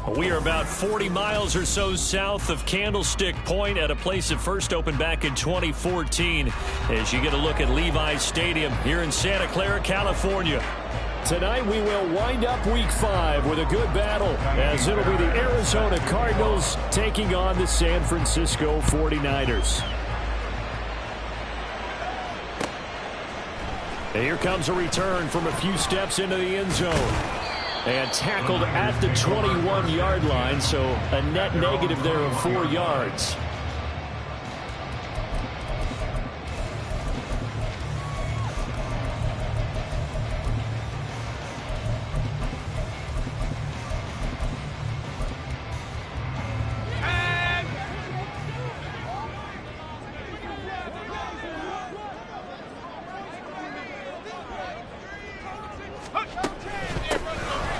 We are about 40 miles or so south of Candlestick Point at a place that first opened back in 2014 as you get a look at Levi's Stadium here in Santa Clara, California. Tonight we will wind up Week 5 with a good battle as it'll be the Arizona Cardinals taking on the San Francisco 49ers. And here comes a return from a few steps into the end zone. And tackled at the 21-yard line, so a net negative there of 4 yards.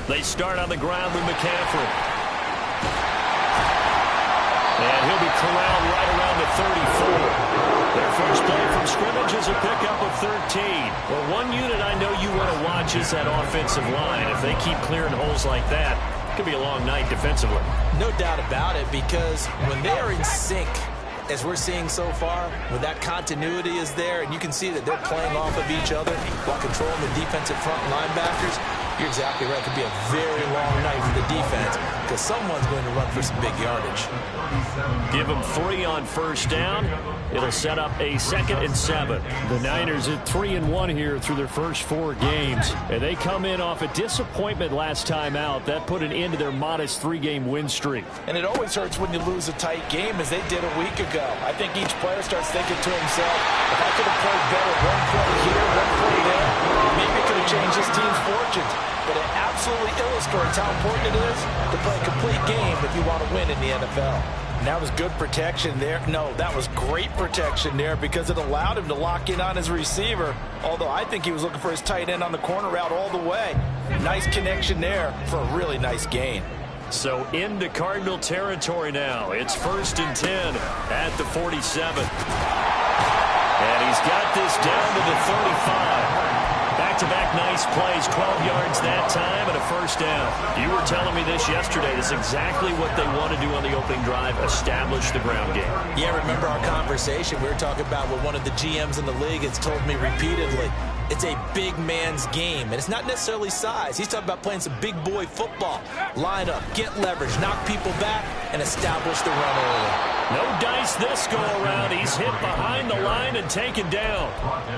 They start on the ground with McCaffrey. And he'll be corralled right around the 34. Their first play from scrimmage is a pickup of 13. Well, one unit I know you want to watch is that offensive line. If they keep clearing holes like that, it could be a long night defensively. No doubt about it, because when they are in sync, as we're seeing so far, when that continuity is there, and you can see that they're playing off of each other while controlling the defensive front linebackers, you're exactly right. It could be a very long night for the defense because someone's going to run for some big yardage. Give them 3 on first down. It'll set up a 2nd and 7. The Niners at 3-1 here through their first 4 games. And they come in off a disappointment last time out. That put an end to their modest 3-game win streak. And it always hurts when you lose a tight game as they did a week ago. I think each player starts thinking to himself, if I could have played better one play here, one play there, maybe it could have changed this team's fortunes. But it absolutely illustrates how important it is to play a complete game if you want to win in the NFL. And that was good protection there. No, that was great protection there because it allowed him to lock in on his receiver. Although I think he was looking for his tight end on the corner route all the way. Nice connection there for a really nice gain. So into Cardinal territory now. It's 1st and 10 at the 47. And he's got this down to the 35. Back-to-back nice plays, 12 yards that time and a first down. You were telling me this yesterday. This is exactly what they want to do on the opening drive, establish the ground game. Yeah, remember our conversation. We were talking about what one of the GMs in the league has told me repeatedly. It's a big man's game, and it's not necessarily size. He's talking about playing some big boy football. Line up, get leverage, knock people back, and establish the run early. No dice this go-around. He's hit behind the line and taken down.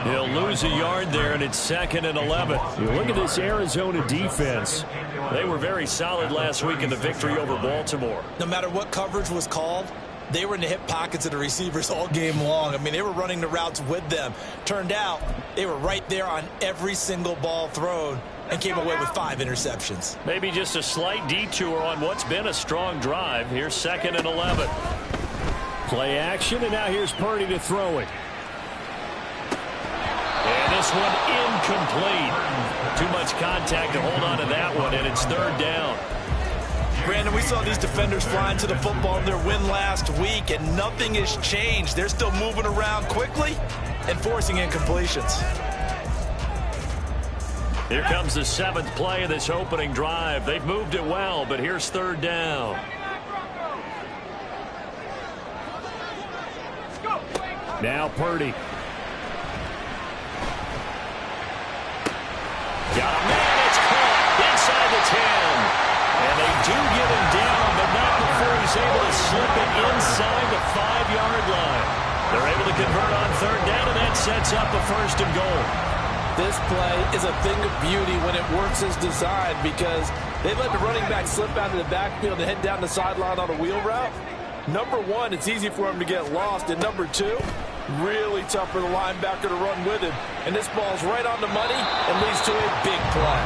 He'll lose a yard there, and it's 2nd and 11. You look at this Arizona defense. They were very solid last week in the victory over Baltimore. No matter what coverage was called, they were in the hip pockets of the receivers all game long. I mean, they were running the routes with them. Turned out, they were right there on every single ball thrown and came away with 5 interceptions. Maybe just a slight detour on what's been a strong drive. Here's 2nd and 11. Play action, and now here's Purdy to throw it. And this one incomplete. Too much contact to hold on to that one, and it's 3rd down. Brandon, we saw these defenders flying to the football in their win last week, and nothing has changed. They're still moving around quickly and forcing incompletions. Here comes the 7th play of this opening drive. They've moved it well, but here's 3rd down. Now Purdy. Got a man, it's caught inside the 10. And they do get him down, but not before he's able to slip it inside the 5-yard line. They're able to convert on 3rd down, and that sets up a 1st and goal. This play is a thing of beauty when it works as designed because they let the running back slip out of the backfield and head down the sideline on a wheel route. Number 1, it's easy for him to get lost. And number 2, really tough for the linebacker to run with him. And this ball's right on the money and leads to a big play.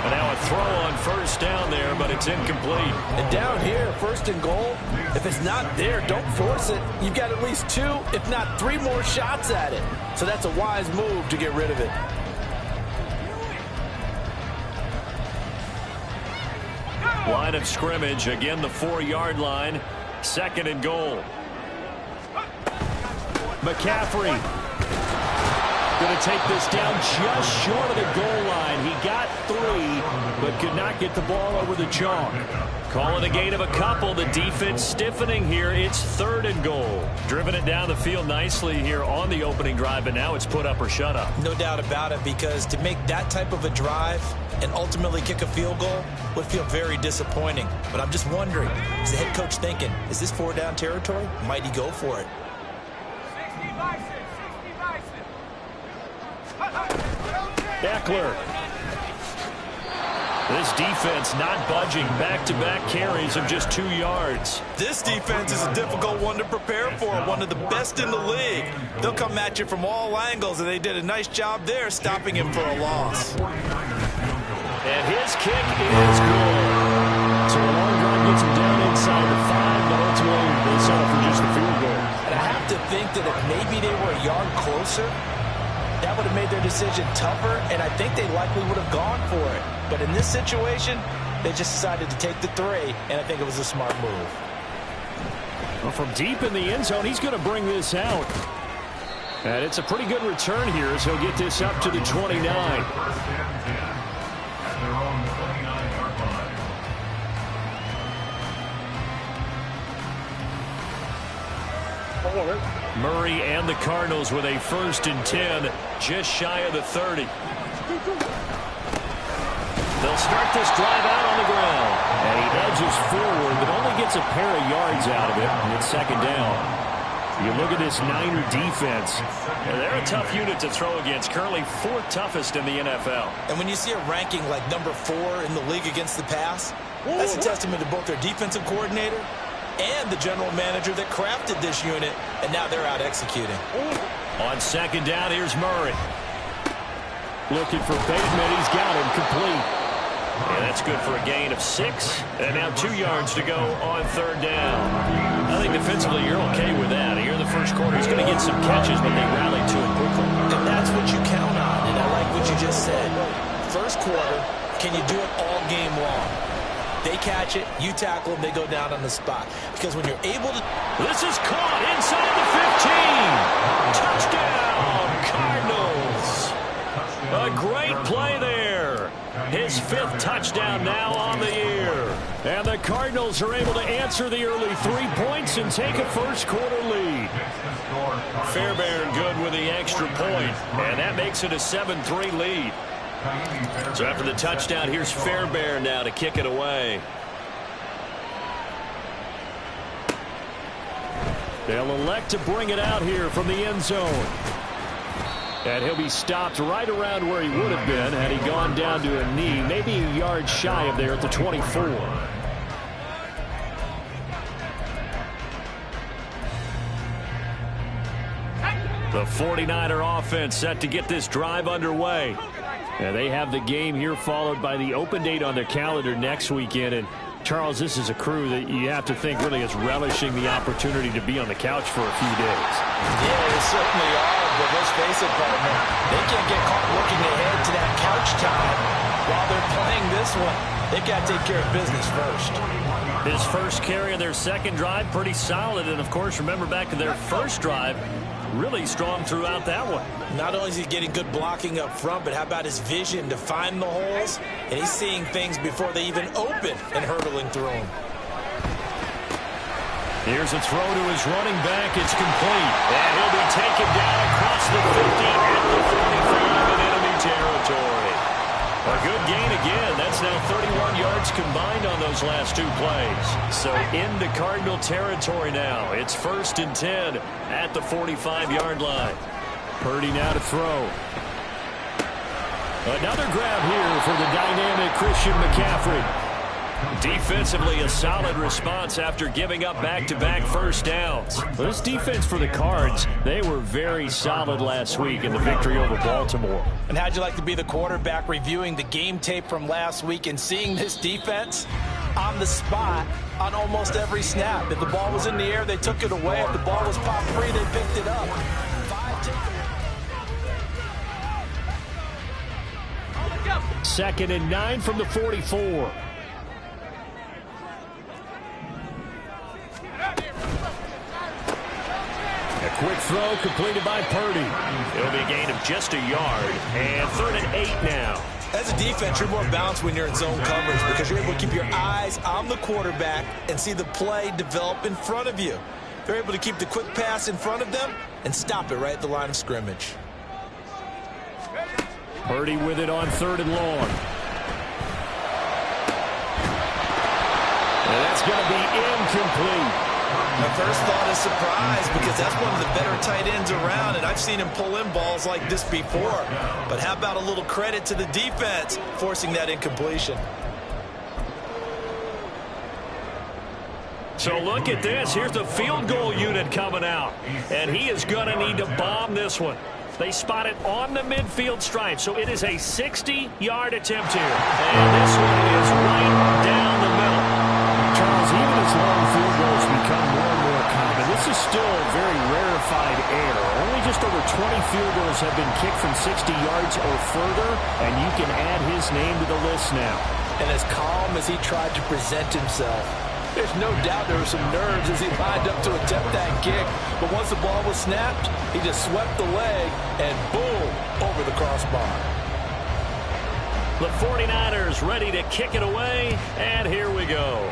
And now a throw on 1st down there, but it's incomplete. And down here, 1st and goal, if it's not there, don't force it. You've got at least 2, if not 3 more shots at it. So that's a wise move to get rid of it. Line of scrimmage, again the 4-yard line. 2nd and goal. McCaffrey going to take this down just short of the goal line. He got 3, but could not get the ball over the chalk. Call it a gain of a couple. The defense stiffening here. It's 3rd and goal. Driven it down the field nicely here on the opening drive, but now it's put up or shut up. No doubt about it, because to make that type of a drive and ultimately kick a field goal would feel very disappointing. But I'm just wondering, is the head coach thinking, is this 4-down territory? Might he go for it? Eckler. This defense not budging. Back-to-back carries of just 2 yards. This defense is a difficult one to prepare for, one of the best in the league. They'll come at you from all angles, and they did a nice job there stopping him for a loss. And his kick is good. So a long run gets him down inside the 5, but ultimately they settle for just the field goal. And I have to think that if maybe they were a yard closer, that would have made their decision tougher, and I think they likely would have gone for it. But in this situation, they just decided to take the 3, and I think it was a smart move. Well, from deep in the end zone, he's going to bring this out. And it's a pretty good return here as he'll get this up to the 29. Murray and the Cardinals with a 1st and 10, just shy of the 30. They'll start this drive out on the ground. And he edges forward, but only gets a pair of yards out of it. And it's 2nd down. You look at this Niner defense. And they're a tough unit to throw against. Currently 4th toughest in the NFL. And when you see a ranking like number 4 in the league against the pass, that's a testament to both their defensive coordinator and the general manager that crafted this unit. And now they're out executing. On 2nd down, here's Murray. Looking for Bateman. He's got him complete. And that's good for a gain of 6. And now 2 yards to go on 3rd down. I think defensively you're okay with that. Here in the first quarter, he's going to get some catches, but they rallied to him quickly. And that's what you count on. And I like what you just said. First quarter, can you do it all game long? They catch it, you tackle them, they go down on the spot. Because when you're able to... This is caught inside the 15. Touchdown, Cardinals. A great play there. His 5th touchdown now on the year. And the Cardinals are able to answer the early 3 points and take a first quarter lead. Fairbairn good with the extra point. And that makes it a 7-3 lead. So after the touchdown, here's Fairbairn now to kick it away. They'll elect to bring it out here from the end zone. And he'll be stopped right around where he would have been had he gone down to a knee, maybe a yard shy of there at the 24. The 49er offense set to get this drive underway. And they have the game here followed by the open date on their calendar next weekend. And Charles, this is a crew that you have to think really is relishing the opportunity to be on the couch for a few days. Yeah, they certainly are, but let's face it, partner. They can't get caught looking ahead to that couch time while they're playing this one. They've got to take care of business first. His first carry of their 2nd drive, pretty solid. And, of course, remember back to their first drive, really strong throughout that one. Not only is he getting good blocking up front, but how about his vision to find the holes? And he's seeing things before they even open and hurdling through them. Here's a throw to his running back. It's complete. And he'll be taken down across the 50 at the 45 in enemy territory. A good gain again. That's now 31 yards combined on those last 2 plays. So into Cardinal territory now. It's 1st and 10 at the 45-yard line. Purdy now to throw. Another grab here for the dynamic Christian McCaffrey. Defensively, a solid response after giving up back-to-back first downs. This defense for the Cards, they were very solid last week in the victory over Baltimore. And how'd you like to be the quarterback reviewing the game tape from last week and seeing this defense on the spot on almost every snap? If the ball was in the air, they took it away. If the ball was popped free, they picked it up. 2nd and 9 from the 44. Quick throw completed by Purdy. It'll be a gain of just a yard. And 3rd and 8 now. As a defense, you're more balanced when you're in zone coverage because you're able to keep your eyes on the quarterback and see the play develop in front of you. They're able to keep the quick pass in front of them and stop it right at the line of scrimmage. Purdy with it on 3rd and long. And that's going to be incomplete. My first thought is surprise because that's one of the better tight ends around, and I've seen him pull in balls like this before. But how about a little credit to the defense forcing that incompletion? So look at this. Here's the field goal unit coming out, and he is going to need to bomb this one. They spot it on the midfield stripe, so it is a 60-yard attempt here. And this one is right down the middle. Charles, even as long field goals become more and more common, this is still a very rarefied air. Only just over 20 field goals have been kicked from 60 yards or further, and you can add his name to the list now. And as calm as he tried to present himself, there's no doubt there were some nerves as he lined up to attempt that kick. But once the ball was snapped, he just swept the leg and boom, over the crossbar. The 49ers ready to kick it away, and here we go.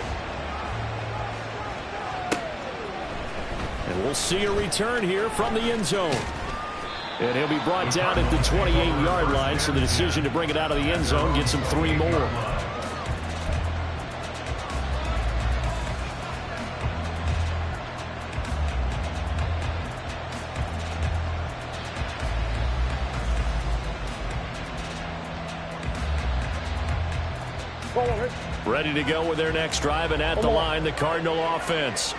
And we'll see a return here from the end zone. And he'll be brought down at the 28-yard line, so the decision to bring it out of the end zone gets him 3 more. Ready to go with their next drive, and at the line, the Cardinal offense.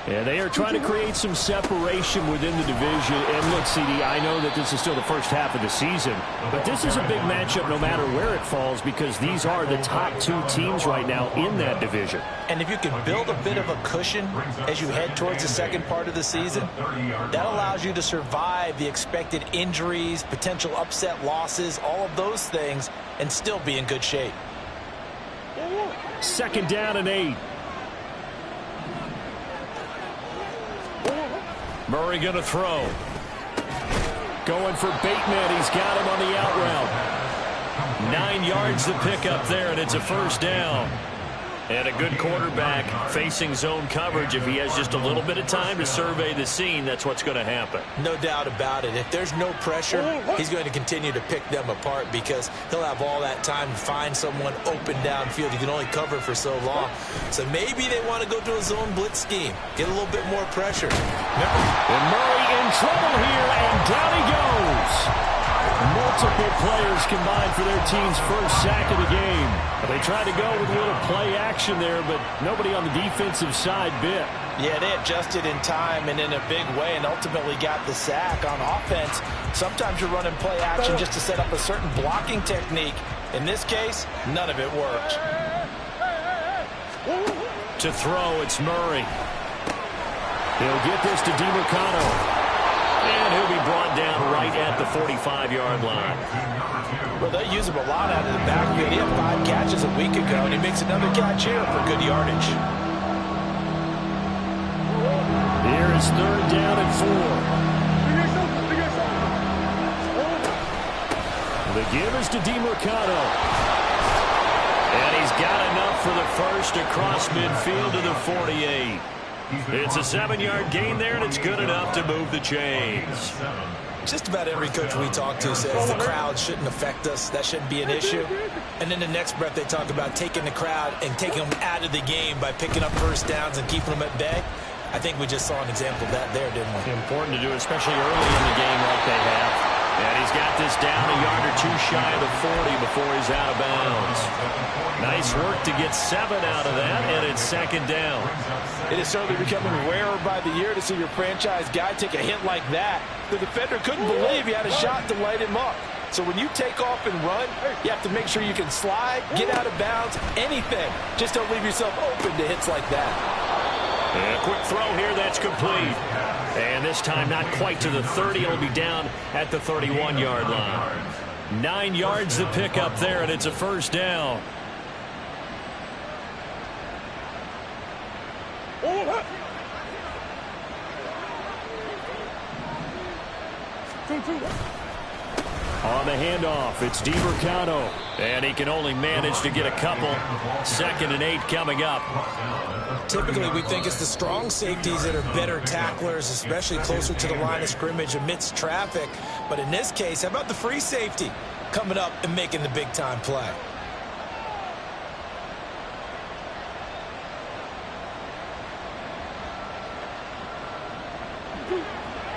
And they are trying to create some separation within the division. And look, CD, I know that this is still the first half of the season, but this is a big matchup no matter where it falls because these are the top 2 teams right now in that division. And if you can build a bit of a cushion as you head towards the second part of the season, that allows you to survive the expected injuries, potential upset losses, all of those things, and still be in good shape. 2nd down and 8. Murray going to throw. Going for Bateman. He's got him on the out route. 9 yards to pick up there, and it's a 1st down. And a good quarterback facing zone coverage. If he has just a little bit of time to survey the scene, that's what's going to happen. No doubt about it. If there's no pressure, he's going to continue to pick them apart because he'll have all that time to find someone open downfield. You can only cover for so long. So maybe they want to go to a zone blitz scheme, get a little bit more pressure. And Murray in trouble here, and down he goes. Multiple players combined for their team's first sack of the game. They tried to go with a little play action there, but nobody on the defensive side bit. Yeah, they adjusted in time and in a big way and ultimately got the sack. On offense, sometimes you're running play action just to set up a certain blocking technique. In this case, none of it worked. To throw, it's Murray. He'll get this to DeMarcano. And he'll be brought down right at the 45-yard line. Well, they use him a lot out of the backfield. He had 5 catches a week ago, and he makes another catch here for good yardage. Here is 3rd down and 4. The give is to DeMarcano. And he's got enough for the first across midfield to the 48. It's a 7-yard gain there, and it's good enough to move the chains. Just about every coach we talk to says the crowd shouldn't affect us. That shouldn't be an issue. And then the next breath they talk about taking the crowd and taking them out of the game by picking up 1st downs and keeping them at bay. I think we just saw an example of that there, didn't we? Important to do, especially early in the game like they have. And he's got this down a yard or 2 shy of the 40 before he's out of bounds. Nice work to get 7 out of that, and it's 2nd down. It is certainly becoming rarer by the year to see your franchise guy take a hit like that. The defender couldn't believe he had a shot to light him up. So when you take off and run, you have to make sure you can slide, get out of bounds, anything. Just don't leave yourself open to hits like that. And a quick throw here, that's complete. And this time not quite to the 30. It'll be down at the 31-yard line. 9 yards to pick up there, and it's a 1st down. On the handoff, it's DeMarcano. And he can only manage to get a couple. 2nd and 8 coming up. Typically, we think it's the strong safeties that are better tacklers, especially closer to the line of scrimmage amidst traffic. But in this case, how about the free safety coming up and making the big-time play?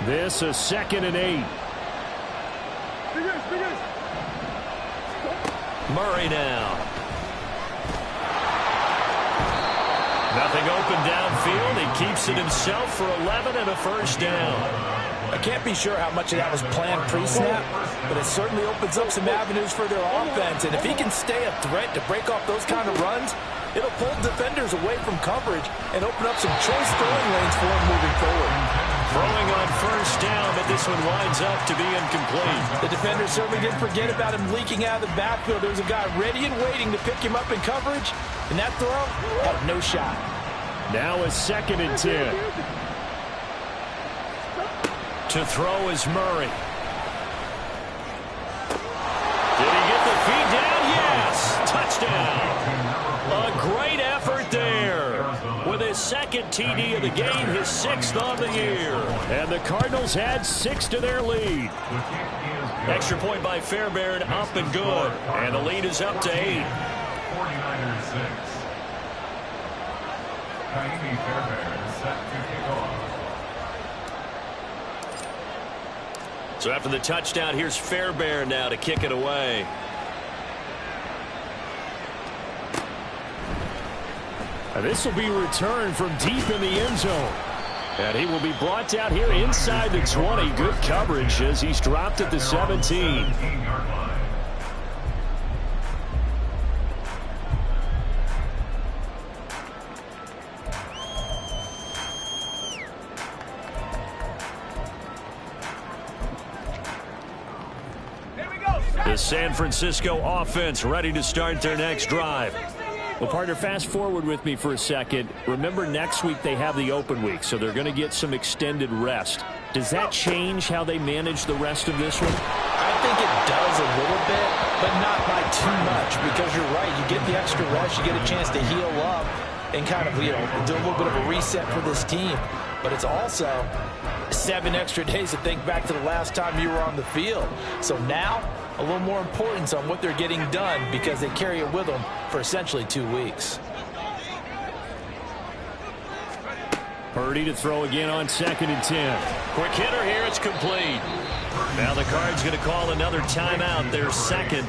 This is 2nd and 8. Murray now. Nothing open downfield. He keeps it himself for 11 and a first down. I can't be sure how much of that was planned pre-snap, but it certainly opens up some avenues for their offense. And if he can stay a threat to break off those kind of runs, it'll pull defenders away from coverage and open up some choice throwing lanes for him moving forward. Throwing on first down, but this one winds up to be incomplete. The defender certainly didn't forget about him leaking out of the backfield. There was a guy ready and waiting to pick him up in coverage, and that throw had no shot. Now a 2nd and 10. To throw is Murray. Did he get the feed down? Yes! Touchdown! A great effort there. With his 2nd TD of the game, his 6th on the year. And the Cardinals add 6 to their lead. Extra point by Fairbairn, up and good. And the lead is up to 8. 49ers 6. Fairbairn is set to kick off. So after the touchdown, here's Fairbairn now to kick it away. And this will be returned from deep in the end zone. And he will be brought down here inside the 20. Good coverage as he's dropped at the 17. The San Francisco offense ready to start their next drive. Well, partner, fast forward with me for a second. Remember, next week they have the open week, so they're going to get some extended rest. Does that change how they manage the rest of this one? I think it does a little bit, but not by too much, because you're right. You get the extra rest, you get a chance to heal up and kind of, do a little bit of a reset for this team. But it's also 7 extra days to think back to the last time you were on the field. So now, a little more importance on what they're getting done because they carry it with them for essentially 2 weeks. Purdy to throw again on 2nd and 10. Quick hitter here, it's complete. Now the Cards going to call another timeout, their 2nd.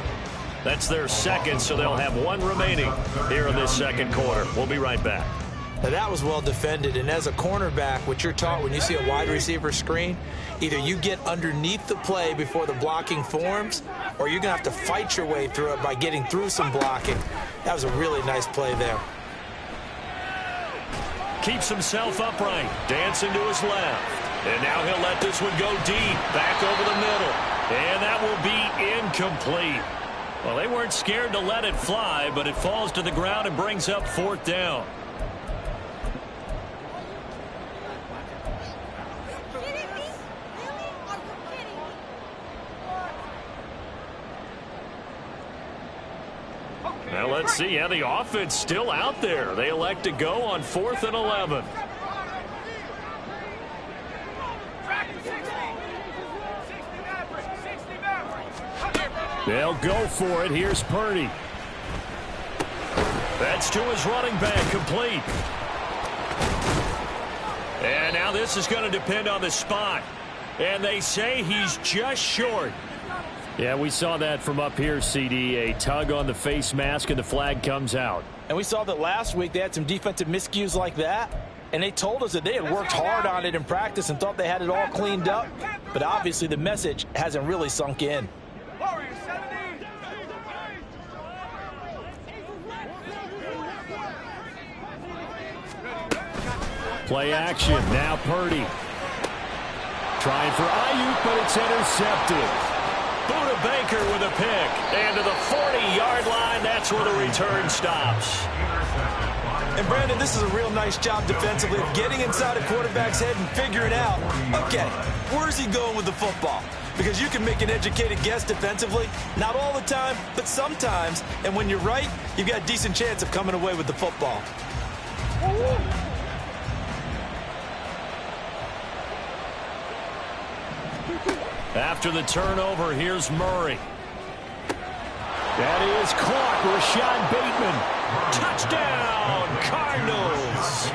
That's their 2nd, so they'll have 1 remaining here in this 2nd quarter. We'll be right back. Now that was well defended, and as a cornerback, what you're taught when you see a wide receiver screen, either you get underneath the play before the blocking forms, or you're going to have to fight your way through it by getting through some blocking. That was a really nice play there. Keeps himself upright, dancing to his left. And now he'll let this one go deep, back over the middle. And that will be incomplete. Well, they weren't scared to let it fly, but it falls to the ground and brings up 4th down. Now let's see. Yeah, the offense still out there. They elect to go on 4th and 11. They'll go for it. Here's Purdy. That's to his running back, complete. And now this is going to depend on the spot. And they say he's just short. Yeah, we saw that from up here, CD. A tug on the face mask, and the flag comes out. And we saw that last week they had some defensive miscues like that, and they told us that they had worked hard on it in practice and thought they had it all cleaned up, but obviously the message hasn't really sunk in. Play action, now Purdy. Trying for Ayuk, but it's intercepted. Buda Baker with a pick. And to the 40-yard line, that's where the return stops. And Brandon, this is a real nice job defensively of getting inside a quarterback's head and figuring out, okay, where's he going with the football? because you can make an educated guess defensively. Not all the time, but sometimes. And when you're right, you've got a decent chance of coming away with the football. After the turnover, here's Murray. That is caught. Rashad Bateman. Touchdown, Cardinals.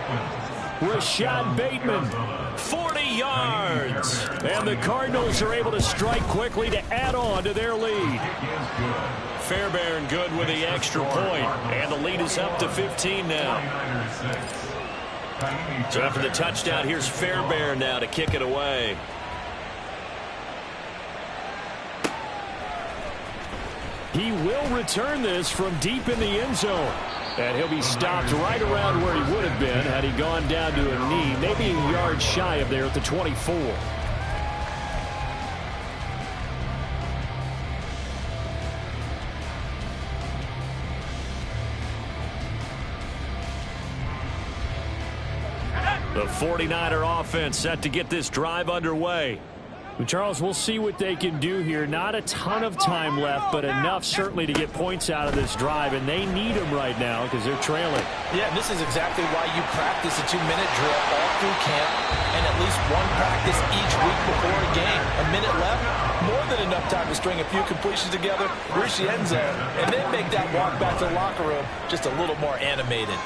Rashad Bateman, 40 yards. And the Cardinals are able to strike quickly to add on to their lead. Fairbairn good with the extra point. And the lead is up to 15 now. So after the touchdown, here's Fairbairn now to kick it away. He will return this from deep in the end zone. And he'll be stopped right around where he would have been had he gone down to a knee, maybe a yard shy of there at the 24. The 49er offense set to get this drive underway. Charles, we'll see what they can do here. Not a ton of time left, but enough certainly to get points out of this drive, and they need them right now because they're trailing. Yeah, and this is exactly why you practice a 2-minute drill all through camp and at least one practice each week before a game. A minute left, more than enough time to string a few completions together, reach the end zone, and then make that walk back to the locker room just a little more animated.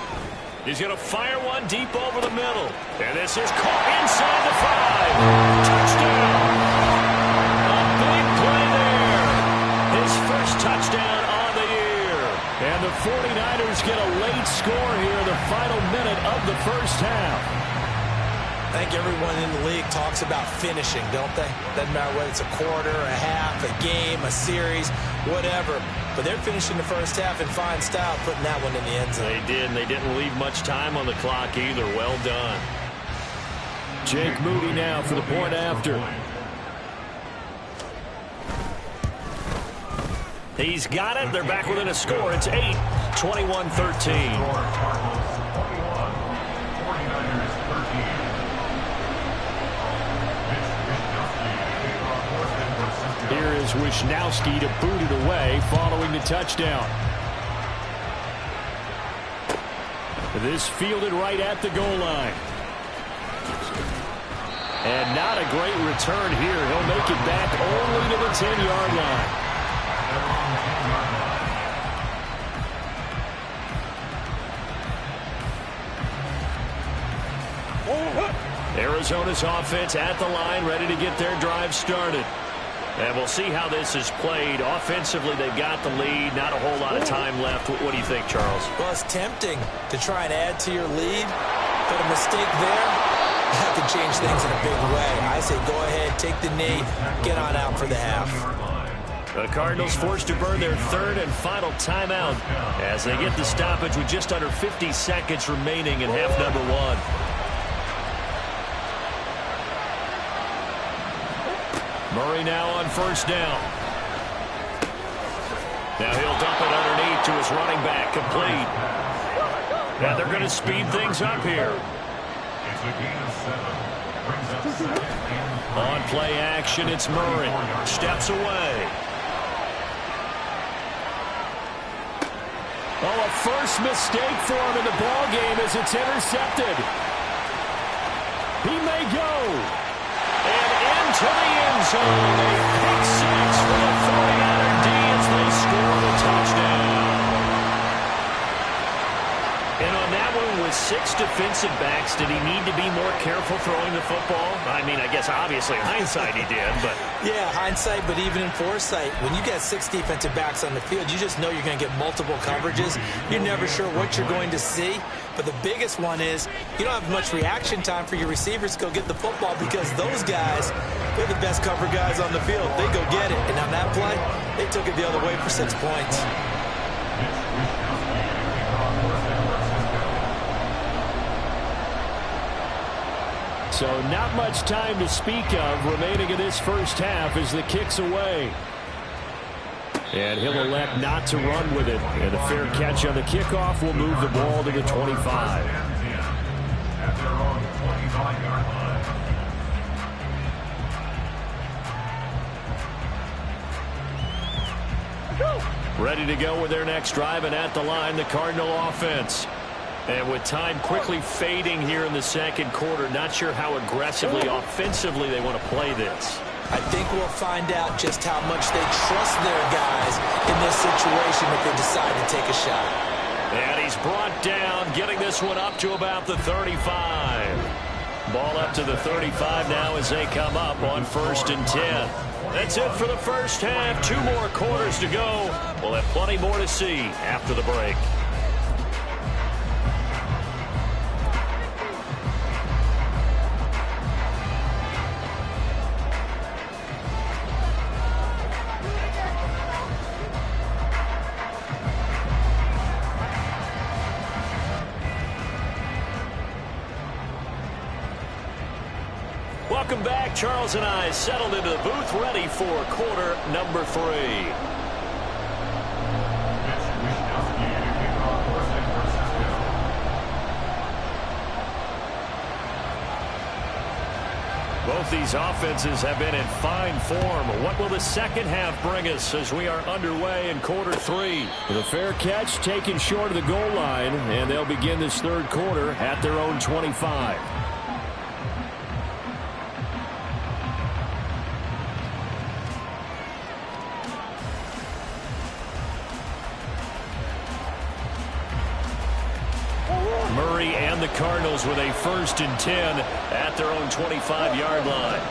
He's going to fire one deep over the middle. And this is caught inside the 5. Touchdown. A big play there. His first touchdown on the year. And the 49ers get a late score here in the final minute of the first half. I think everyone in the league talks about finishing, don't they? Doesn't matter whether it's a quarter, a half, a game, a series, whatever. But they're finishing the first half in fine style, putting that one in the end zone. They did, and they didn't leave much time on the clock either. Well done. Jake Moody now for the point after. He's got it. They're back within a score. It's 8, 21-13. Here is Wisnowski to boot it away following the touchdown. This fielded right at the goal line. And not a great return here. He'll make it back only to the 10-yard line. Arizona's offense at the line, ready to get their drive started. And we'll see how this is played. Offensively, they've got the lead. Not a whole lot of time left. What do you think, Charles? Well, it's tempting to try and add to your lead, but a mistake there, that could change things in a big way. I say go ahead, take the knee, get on out for the half. The Cardinals forced to burn their third and final timeout as they get the stoppage with just under 50 seconds remaining in half number 1. Murray now on first down. Now he'll dump it underneath to his running back, complete. And they're going to speed things up here. On play action, it's Murray. Steps away. Oh, a first mistake for him in the ball game as it's intercepted. He may go. And into the end zone. A pick six for the 49er D as they score the touchdown. And on that one with 6 defensive backs, did he need to be more careful throwing the football? I mean, I guess obviously hindsight he did, but... Yeah, hindsight, but even in foresight, when you got 6 defensive backs on the field, you just know you're going to get multiple coverages. You're never sure what you're going to see. But the biggest one is you don't have much reaction time for your receivers to go get the football because those guys, they're the best cover guys on the field. They go get it. And on that play, they took it the other way for 6 points. So not much time to speak of remaining in this first half as the kick's away. And he'll elect not to run with it. And a fair catch on the kickoff will move the ball to the 25. At their own 25-yard line. Ready to go with their next drive, and at the line, the Cardinal offense. And with time quickly fading here in the second quarter, not sure how aggressively, offensively they want to play this. I think we'll find out just how much they trust their guys in this situation if they decide to take a shot. And he's brought down, getting this one up to about the 35. Ball up to the 35 now as they come up on 1st and 10. That's it for the first half. 2 more quarters to go. We'll have plenty more to see after the break. Welcome back. Charles and I settled into the booth, ready for quarter number 3. Both these offenses have been in fine form. What will the second half bring us as we are underway in quarter 3? With a fair catch taken short of the goal line, and they'll begin this third quarter at their own 25. Murray and the Cardinals with a 1st and 10 at their own 25-yard line.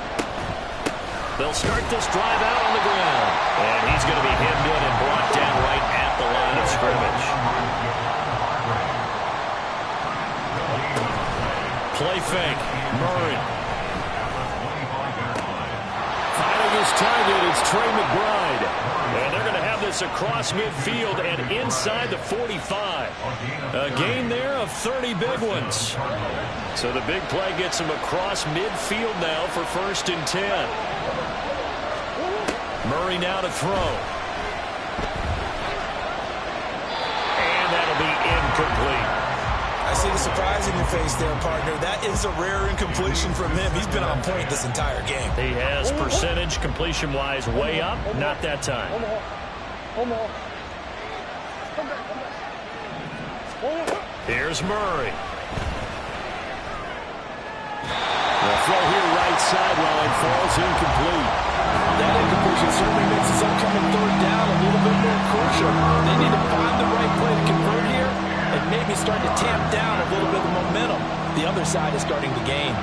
They'll start this drive out on the ground. And he's going to be hemmed in and brought down right at the line of scrimmage. Play fake. Murray. Finding his target, it's Trey McBride. And they're going to have this across midfield and inside the 45. A gain there of 30 big ones. So the big play gets him across midfield now for 1st and 10. Murray now to throw. And that'll be incomplete. I see the surprise in your face there, partner. That is a rare incompletion from him. He's been on point this entire game. He has percentage completion-wise way up. Not that time. Here's Murray. The throw here right sideline falls incomplete. That incompletion certainly makes this upcoming third down a little bit more crucial. They need to find the right play to convert here and maybe start to tamp down a little bit of momentum. The other side is starting to gain.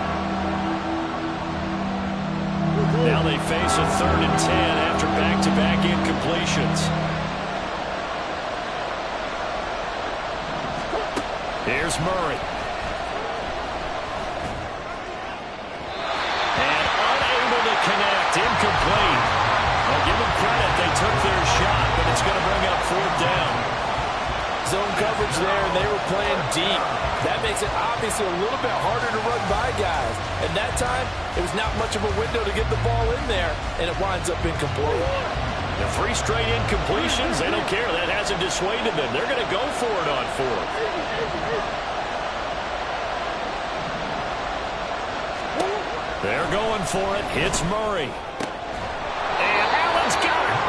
Now they face a 3rd and 10 after back-to-back incompletions. Here's Murray. And unable to connect. Incomplete. I'll give them credit. They took their shot, but it's going to bring up 4th down. Zone coverage there, and they were playing deep. That makes it obviously a little bit harder to run by guys. And that time, it was not much of a window to get the ball in there, and it winds up incomplete. The 3 straight incompletions, they don't care. That hasn't dissuaded them. They're going to go for it on 4th. They're going for it. Hits Murray. And Allen's got it.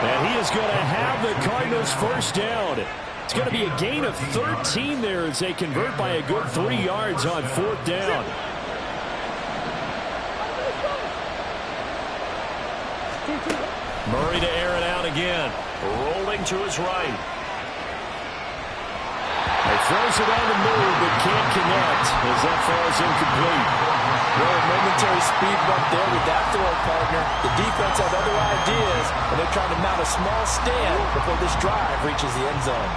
And he is going to have the Cardinals' 1st down. It's going to be a gain of 13 there as they convert by a good 3 yards on 4th down. Murray to air it out again. Rolling to his right. He throws it on the move, but can't connect as that falls incomplete. Well, a momentary speed bump there with that throw, partner. The defense had other ideas, and they're trying to mount a small stand before this drive reaches the end zone.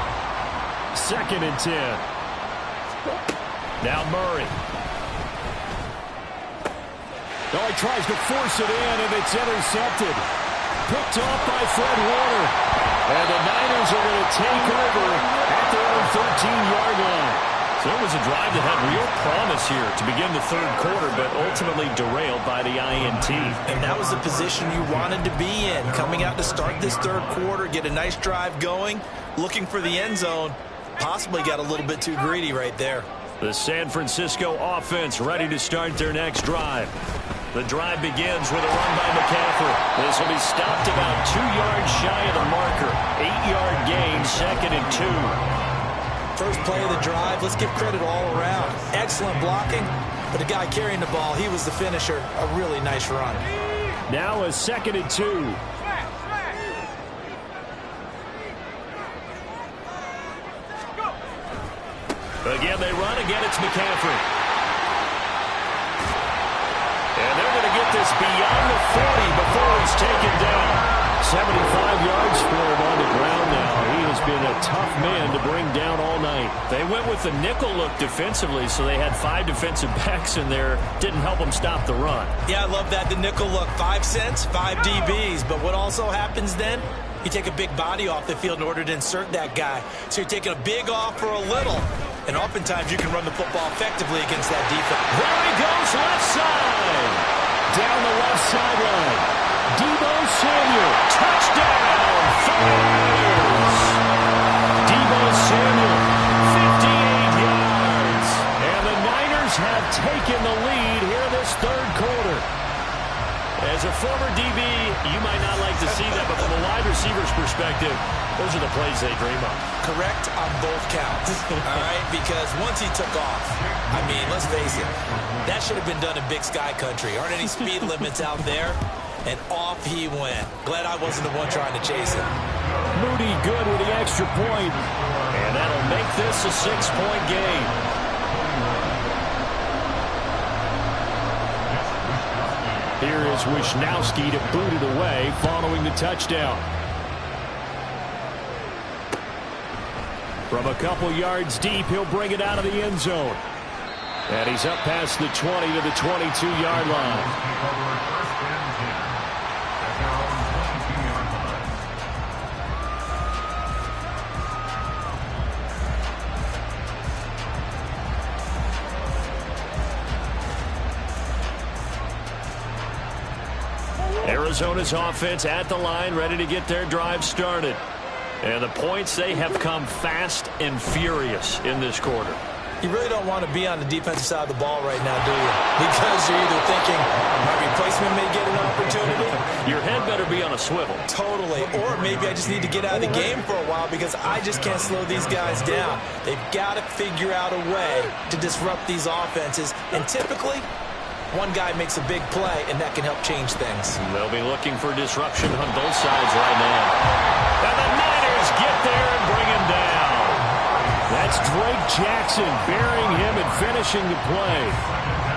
2nd and 10. Now Murray. Oh, he tries to force it in, and it's intercepted. Picked off by Fred Warner. And the Niners are going to take over at their own 13-yard line. So it was a drive that had real promise here to begin the third quarter, but ultimately derailed by the INT. And that was the position you wanted to be in. Coming out to start this third quarter, get a nice drive going, looking for the end zone. Possibly got a little bit too greedy right there. The San Francisco offense ready to start their next drive. The drive begins with a run by McCaffrey. This will be stopped about 2 yards shy of the marker. 8-yard gain, 2nd and 2. First play of the drive, let's give credit all around. Excellent blocking, but the guy carrying the ball, he was the finisher. A really nice run. Now a 2nd and 2. Again, they run. Again, it's McCaffrey. And they're going to get this beyond the 40 before he's taken down. 75 yards for him on the ground now. He has been a tough man to bring down all night. They went with the nickel look defensively, so they had 5 defensive backs in there. Didn't help them stop the run. Yeah, I love that, the nickel look. 5 cents, 5 DBs. But what also happens then? You take a big body off the field in order to insert that guy. So you're taking a big off for a little. And oftentimes you can run the football effectively against that defense. There he goes, left side. Down the left sideline. Deebo Samuel, touchdown, 49ers. Deebo Samuel, 58 yards. And the Niners have taken the lead here in this 3rd quarter. As a former DB, you might not like to see that, but from a wide receiver's perspective, those are the plays they dream of. Correct on both counts, all right? Because once he took off, I mean, let's face it, that should have been done in Big Sky Country. Aren't any speed limits out there? And off he went. Glad I wasn't the one trying to chase him. Moody good with the extra point. And that'll make this a 6-point game. Here is Wisnowski to boot it away following the touchdown. From a couple yards deep, he'll bring it out of the end zone. And he's up past the 20 to the 22-yard line. Arizona's offense at the line, ready to get their drive started. And the points, they have come fast and furious in this quarter. You really don't want to be on the defensive side of the ball right now, do you? Because you're either thinking my replacement may get an opportunity. Your head better be on a swivel. Totally. Or maybe I just need to get out of the game for a while because I just can't slow these guys down. They've got to figure out a way to disrupt these offenses. And typically, one guy makes a big play, and that can help change things. They'll be looking for disruption on both sides right now. And the Niners get there and bring him down. That's Drake Jackson burying him and finishing the play.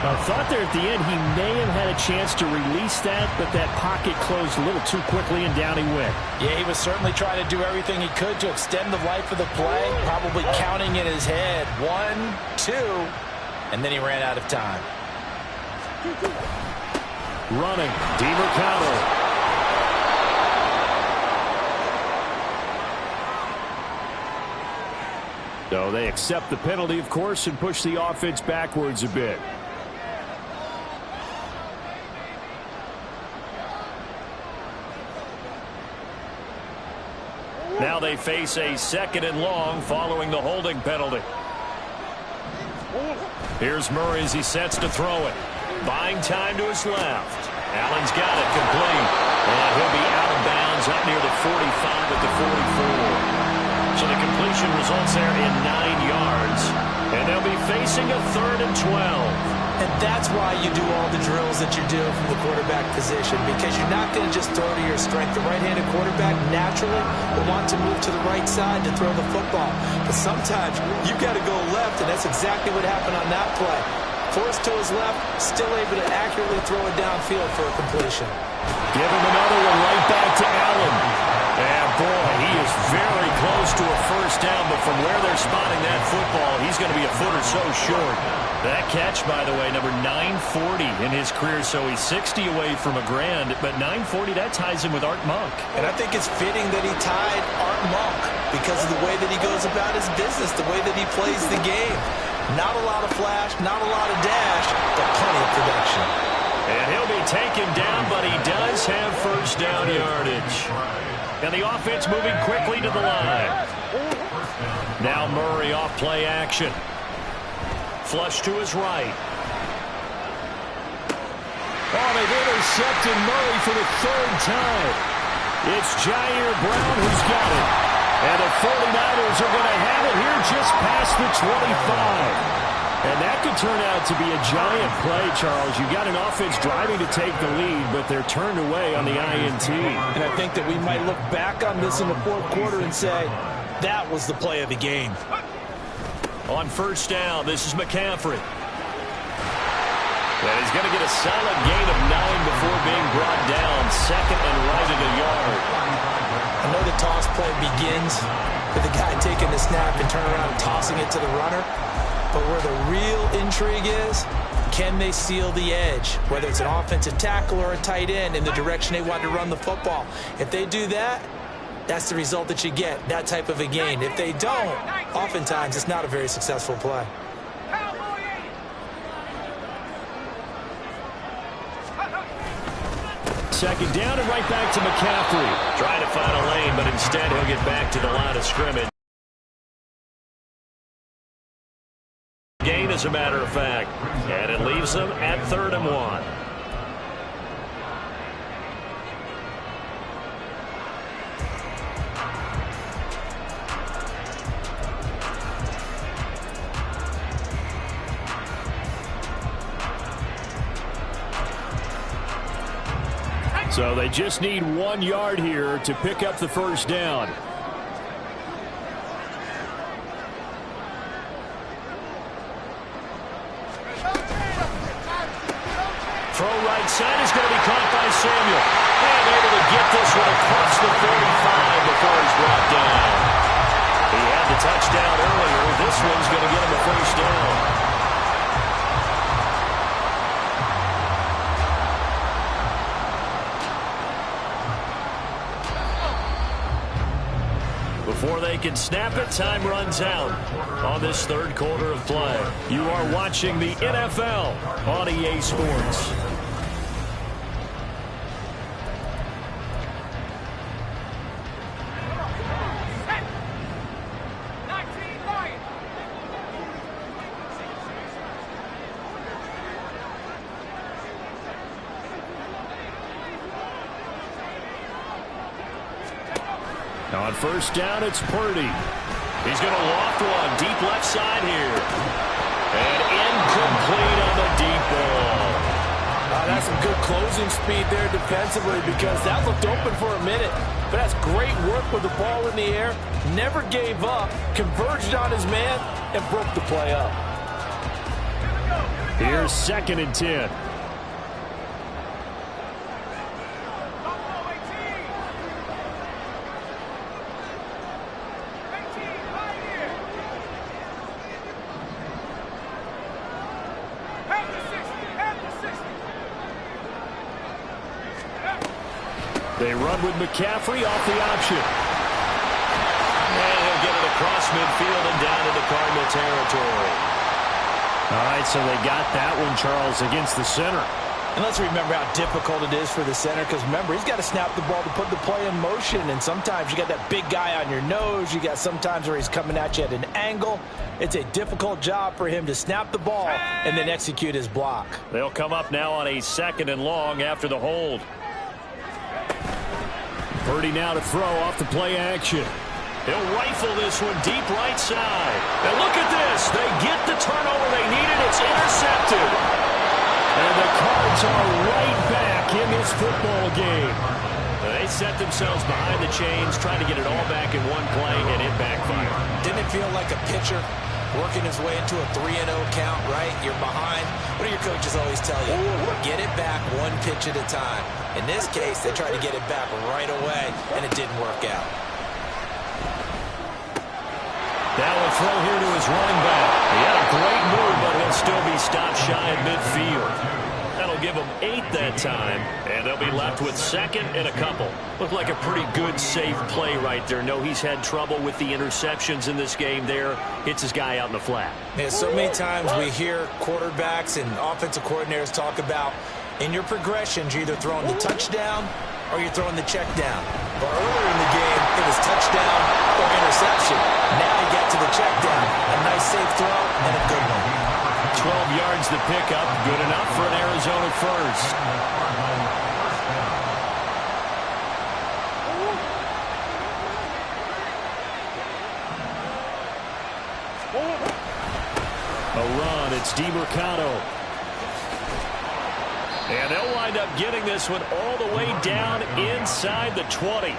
I thought there at the end he may have had a chance to release that, but that pocket closed a little too quickly, and down he went. Yeah, he was certainly trying to do everything he could to extend the life of the play, probably counting in his head 1, 2, and then he ran out of time. Running, DeMarcano. So they accept the penalty, of course, and push the offense backwards a bit. Now they face a 2nd and long following the holding penalty. Here's Murray as he sets to throw it. Buying time to his left. Allen's got it complete. And he'll be out of bounds up near the 45 at the 44. So the completion results there in 9 yards. And they'll be facing a 3rd and 12. And that's why you do all the drills that you do from the quarterback position, because you're not going to just throw to your strength. The right-handed quarterback naturally will want to move to the right side to throw the football. But sometimes you've got to go left, and that's exactly what happened on that play. Forced to his left, still able to accurately throw it downfield for a completion. Give him another one right back to Allen. And boy, he is very close to a first down, but from where they're spotting that football, he's going to be a foot or so short. That catch, by the way, number 940 in his career, so he's 60 away from a grand, but 940, that ties him with Art Monk. And I think it's fitting that he tied Art Monk because of the way that he goes about his business, the way that he plays the game. Not a lot of flash, not a lot of dash, but plenty of production. And he'll be taken down, but he does have first down yardage. And the offense moving quickly to the line. Now Murray off play action. Flush to his right. Oh, they've intercepted Murray for the third time. It's Jair Brown who's got it. And the 49ers are going to have it here just past the 25. And that could turn out to be a giant play, Charles. You got an offense driving to take the lead, but they're turned away on the INT. And I think that we might look back on this in the fourth quarter and say, that was the play of the game. On first down, this is McCaffrey. And he's going to get a solid gain of 9 before being brought down. Second and right at a yard. I know the toss play begins with the guy taking the snap and turning around and tossing it to the runner. But where the real intrigue is, can they seal the edge? Whether it's an offensive tackle or a tight end in the direction they want to run the football. If they do that, that's the result that you get, that type of a gain. If they don't, oftentimes it's not a very successful play. Second down and right back to McCaffrey. Trying to find a lane, but instead he'll get back to the line of scrimmage. Gain, as a matter of fact. And it leaves them at 3rd and 1. So they just need 1 yard here to pick up the first down. Throw right side is going to be caught by Samuel. And able to get this one across the 35 before he's brought down. He had the touchdown earlier. This one's going to get him a first down. Before they can snap it, time runs out on this third quarter of play. You are watching the NFL on EA Sports. On first down, it's Purdy. He's going to loft one deep left side here. And incomplete on the deep ball. That's some good closing speed there defensively because that looked open for a minute. But that's great work with the ball in the air. Never gave up, converged on his man, and broke the play up. Here's 2nd and 10. They run with McCaffrey off the option. And he'll get it across midfield and down into Cardinal territory. All right, so they got that one, Charles, against the center. And let's remember how difficult it is for the center because, remember, he's got to snap the ball to put the play in motion. And sometimes you got that big guy on your nose. You got sometimes where he's coming at you at an angle. It's a difficult job for him to snap the ball and then execute his block. They'll come up now on a 2nd and long after the hold. Purdy now to throw off the play action. He'll rifle this one deep right side. And look at this. They get the turnover they needed. It's intercepted. And the Cards are right back in this football game. They set themselves behind the chains, trying to get it all back in one play, and it backfired. Didn't it feel like a pitcher working his way into a 3-0 count, right? You're behind. What do your coaches always tell you? Get it back one pitch at a time. In this case, they tried to get it back right away, and it didn't work out. Now a throw here to his running back. He had a great move, but he'll still be stopped shy at midfield. That'll give them 8 that time, and they'll be left with 2nd and a couple. Looked like a pretty good, safe play right there. No, he's had trouble with the interceptions in this game there. Hits his guy out in the flat. Yeah, so many times we hear quarterbacks and offensive coordinators talk about in your progressions, you're either throwing the touchdown or you're throwing the check down. But earlier in the game, it was touchdown or interception. Now he got to the check down. A nice safe throw and a good one. 12 yards to pick up. Good enough for an Arizona first. A run. It's DeMercado. And they'll wind up getting this one all the way down inside the 20.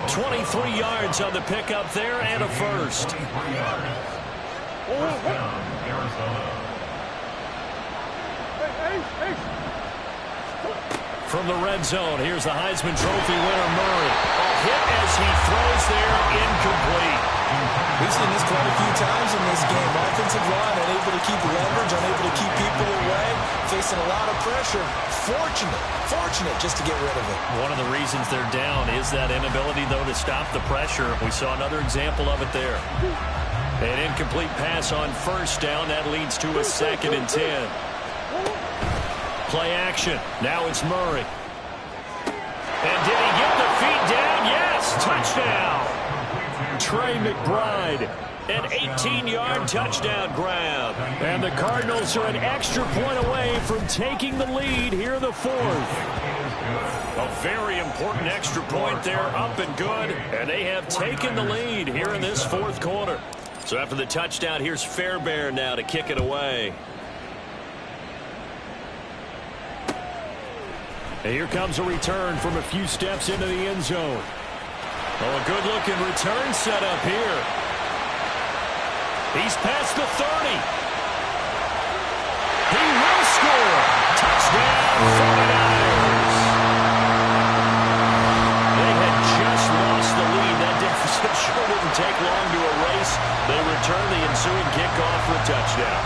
23 yards on the pickup there and a first. From the red zone, here's the Heisman Trophy winner, Murray. A hit as he throws there, incomplete. We've seen this quite a few times in this game. Offensive line unable to keep leverage, unable to keep people away, facing a lot of pressure. Fortunate just to get rid of it. One of the reasons they're down is that inability, though, to stop the pressure. We saw another example of it there. An incomplete pass on first down. That leads to a 2nd and 10. Play action. Now it's Murray. And did he get the feet down? Yes! Touchdown! Trey McBride. An 18-yard touchdown grab. And the Cardinals are an extra point away from taking the lead here in the 4th. A very important extra point there, up and good. And they have taken the lead here in this 4th quarter. So after the touchdown, here's Fairbairn now to kick it away. And here comes a return from a few steps into the end zone. Oh, a good-looking return set up here. He's past the 30. He will score. Touchdown, 49ers. They had just lost the lead. That deficit sure didn't take long to erase. They return the ensuing kickoff for a touchdown.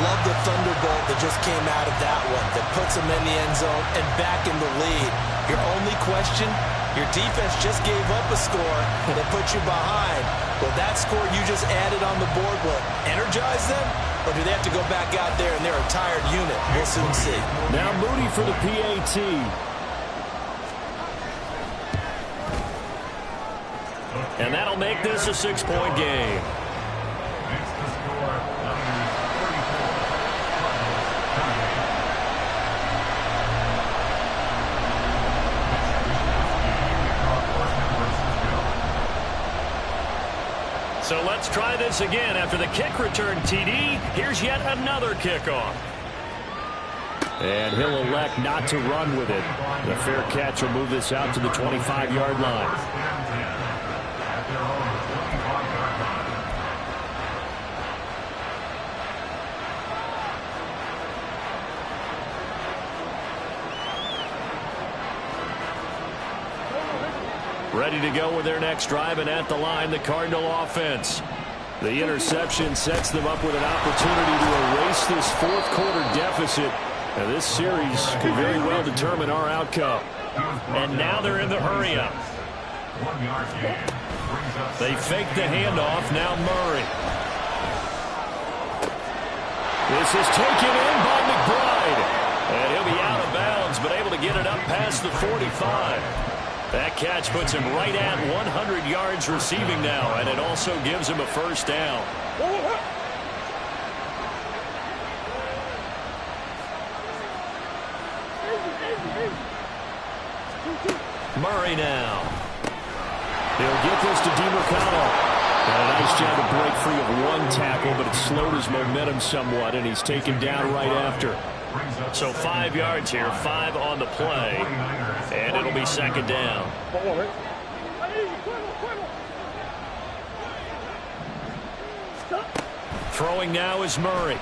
Love the thunderbolt that just came out of that one. That puts them in the end zone and back in the lead. Your only question, your defense just gave up a score that put you behind. Will that score you just added on the board will energize them? Or do they have to go back out there and they're a tired unit? We'll soon see. Now Moody for the PAT. And that'll make this a 6-point game. So let's try this again. After the kick return TD, here's yet another kickoff. And he'll elect not to run with it. The fair catch will move this out to the 25-yard line. Ready to go with their next drive, and at the line, the Cardinal offense. The interception sets them up with an opportunity to erase this 4th quarter deficit. And this series could very well determine our outcome. And now they're in the hurry-up. They fake the handoff. Now Murray. This is taken in by McBride. And he'll be out of bounds, but able to get it up past the 45. That catch puts him right at 100 yards receiving now, and it also gives him a first down. Murray now. He'll get this to DeMercado. And a nice job to break free of one tackle, but it slowed his momentum somewhat, and he's taken down right after. So 5 yards here, 5 on the play, and it'll be 2nd down. Throwing now is Murray.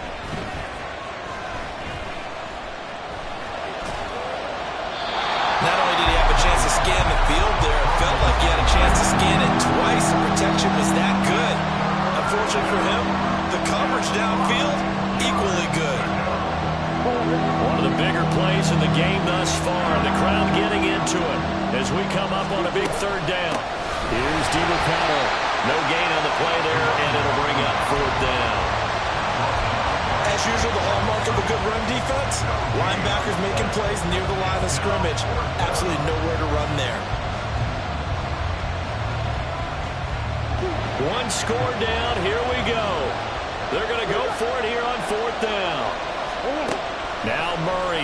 Not only did he have a chance to scan the field there, it felt like he had a chance to scan it twice. The protection was that good. Unfortunately for him, the coverage downfield, equally good. One of the bigger plays in the game thus far. The crowd getting into it as we come up on a big 3rd down. Here's DeMercado. No gain on the play there, and it'll bring up 4th down. As usual, the hallmark of a good run defense, linebackers making plays near the line of scrimmage. Absolutely nowhere to run there. One score down. Here we go. They're going to go for it here on 4th down.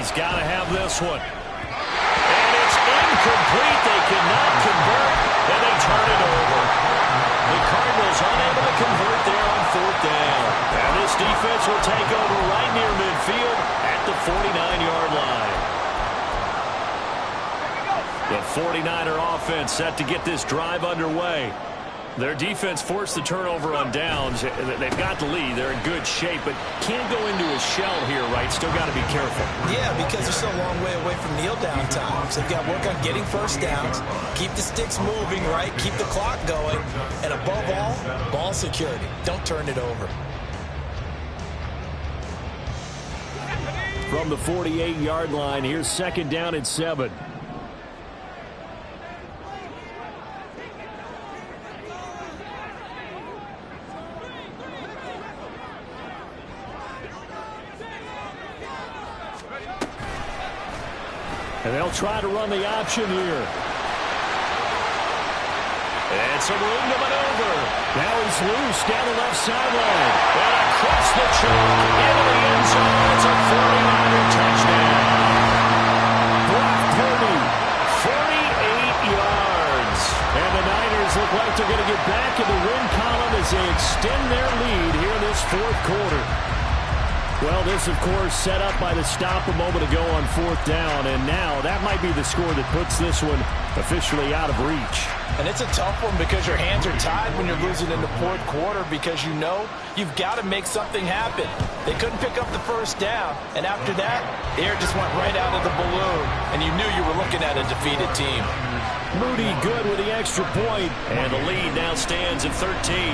He's got to have this one. And it's incomplete. They cannot convert, and they turn it over. The Cardinals unable to convert there on 4th down. And this defense will take over right near midfield at the 49-yard line. The 49er offense set to get this drive underway. Their defense forced the turnover on downs. They've got the lead. They're in good shape, but can't go into a shell here, right? Still got to be careful. Yeah, because they're still a long way away from kneel down time. So they've got to work on getting first downs, keep the sticks moving, right? Keep the clock going. And above all, ball security. Don't turn it over. From the 48-yard line, here's 2nd down and 7. And they'll try to run the option here. And some room to maneuver. Now he's loose down the left sideline. And across the chalk into the end zone. It's a 49er touchdown. Brock Purdy, 48 yards. And the Niners look like they're going to get back in the win column as they extend their lead here in this 4th quarter. Well, this, of course, set up by the stop a moment ago on 4th down, and now that might be the score that puts this one officially out of reach. And it's a tough one because your hands are tied when you're losing in the 4th quarter because you know you've got to make something happen. They couldn't pick up the first down, and after that, the air just went right out of the balloon, and you knew you were looking at a defeated team. Moody good with the extra point, and the lead now stands at 13.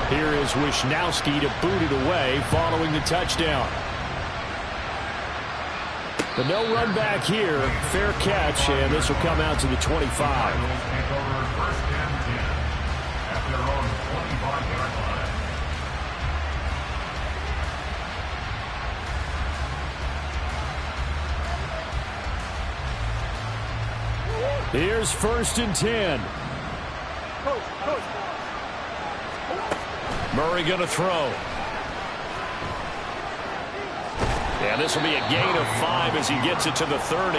Here is Wisnowski to boot it away following the touchdown. The no run back here. Fair catch, and this will come out to the 25. Here's 1st and 10. Murray going to throw. And this will be a gain of 5 as he gets it to the 30.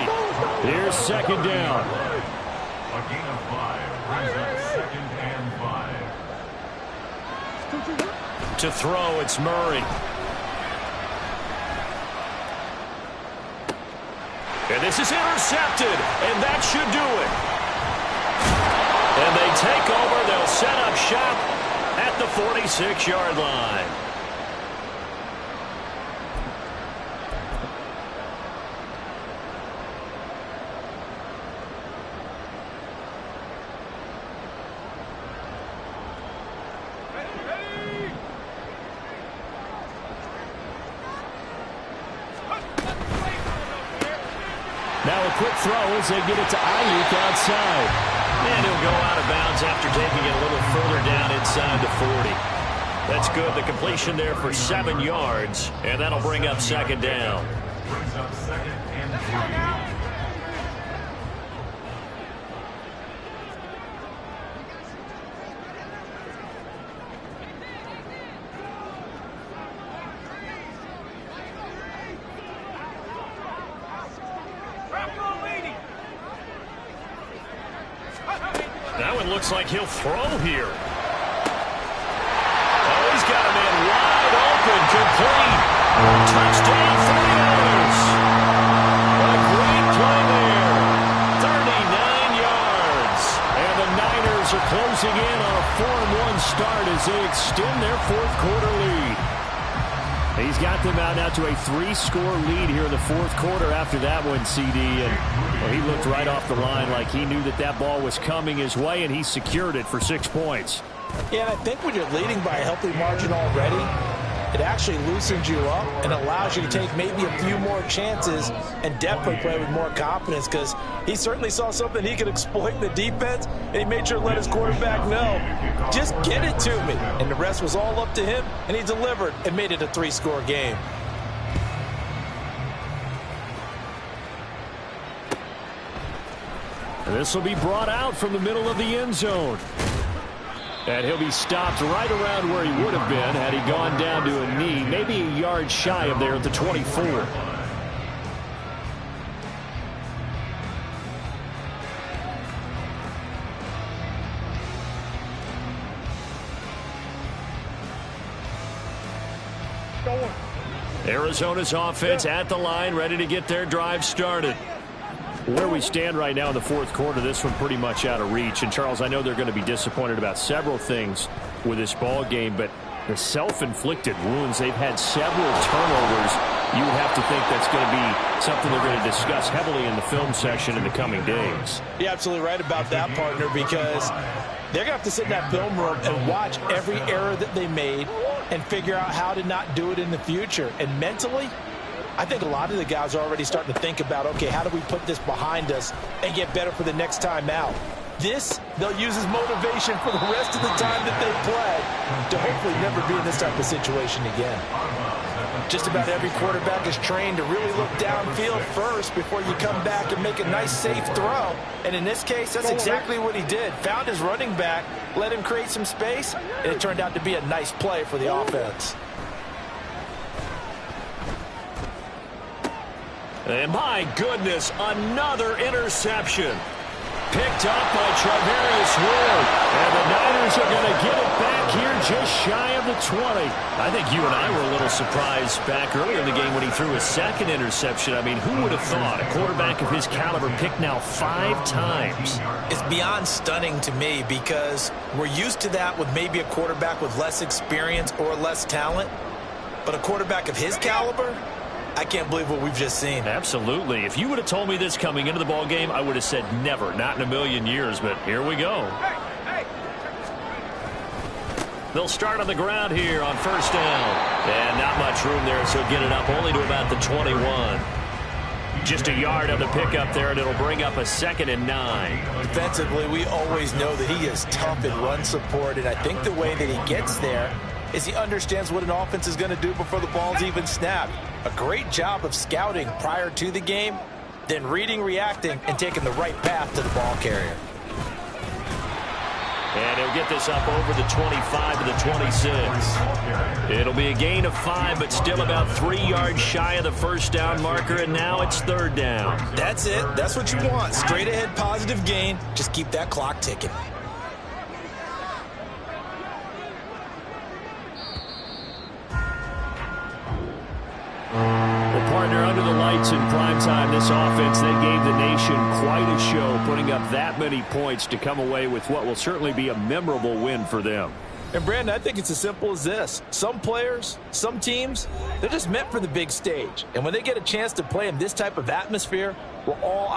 Here's 2nd down. A gain of 5 brings up 2nd and 5. To throw, it's Murray. And this is intercepted, and that should do it. And they take over. They'll set up shop at the 46-yard line. Now a quick throw as they get it to Ayuk outside. And he'll go out of bounds after taking it a little further down inside the 40. That's good. The completion there for 7 yards, and that'll bring up 2nd down. Brings up 2nd and 3. That one looks like he'll throw here. Oh, he's got a man wide open, complete. Touchdown 49ers. A great play there. 39 yards. And the Niners are closing in on a 4-1 start as they extend their 4th quarter lead. He's got them out now to a 3-score lead here in the 4th quarter after that one, CD. And well, he looked right off the line like he knew that that ball was coming his way, and he secured it for 6 points. Yeah, and I think when you're leading by a healthy margin already, it actually loosens you up and allows you to take maybe a few more chances and definitely play with more confidence because he certainly saw something he could exploit in the defense, and he made sure to let his quarterback know, just get it to me. And the rest was all up to him, and he delivered and made it a 3-score game. And this will be brought out from the middle of the end zone. And he'll be stopped right around where he would have been had he gone down to a knee, maybe a yard shy of there at the 24. Arizona's offense at the line, ready to get their drive started. Where we stand right now in the fourth quarter, this one pretty much out of reach. And, Charles, I know they're going to be disappointed about several things with this ball game, but the self-inflicted wounds, they've had several turnovers. You would have to think that's going to be something they're going to discuss heavily in the film session in the coming days. You're absolutely right about that, partner, because they're going to have to sit in that film room and watch every error that they made and figure out how to not do it in the future. And mentally, I think a lot of the guys are already starting to think about, okay, how do we put this behind us and get better for the next time out? This, they'll use as motivation for the rest of the time that they play to hopefully never be in this type of situation again. Just about every quarterback is trained to really look downfield first before you come back and make a nice, safe throw. And in this case, that's exactly what he did. Found his running back, let him create some space, and it turned out to be a nice play for the offense. And my goodness, another interception. Picked up by Charvarius Ward. And the Niners are going to get it back here just shy of the 20. I think you and I were a little surprised back earlier in the game when he threw his second interception. I mean, who would have thought a quarterback of his caliber picked now 5 times? It's beyond stunning to me because we're used to that with maybe a quarterback with less experience or less talent. But a quarterback of his caliber, I can't believe what we've just seen. Absolutely. If you would have told me this coming into the ball game, I would have said never, not in a million years, but here we go. They'll start on the ground here on first down. And not much room there, so get it up only to about the 21. Just a yard on the pickup there, and it'll bring up a 2nd and 9. Defensively, we always know that he is tough in run support, and I think the way that he gets there is he understands what an offense is going to do before the ball's even snapped. A great job of scouting prior to the game, then reading, reacting, and taking the right path to the ball carrier. And he'll get this up over the 25 to the 26. It'll be a gain of 5, but still about 3 yards shy of the first down marker, and now it's 3rd down. That's it. That's what you want. Straight ahead positive gain. Just keep that clock ticking. Well, partner, under the lights in primetime, this offense, they gave the nation quite a show, putting up that many points to come away with what will certainly be a memorable win for them. And, Brandon, I think it's as simple as this. Some players, some teams, they're just meant for the big stage. And when they get a chance to play in this type of atmosphere, we're all